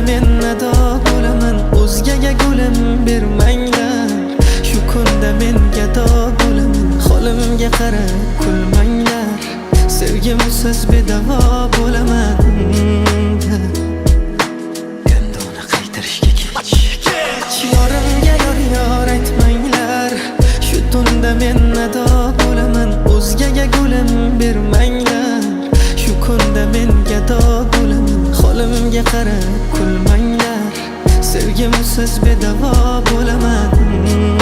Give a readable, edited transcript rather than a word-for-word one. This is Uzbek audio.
men nado bo'laman, o'zgaga gulim bermanglar. Shu kunda men gado bo'laman, holimga qarab kulmanglar. Sevgimsiz bedavo bo'laman. Endi uni qaytarishga kech. Yorimga yor aytmanglar. Shu tunda men nado bo'laman, o'zgaga gulim bermanglar. Shu kunda men gado bo'laman, holimga qarab kulmanglar. Sevgimsiz bedavo bo'laman.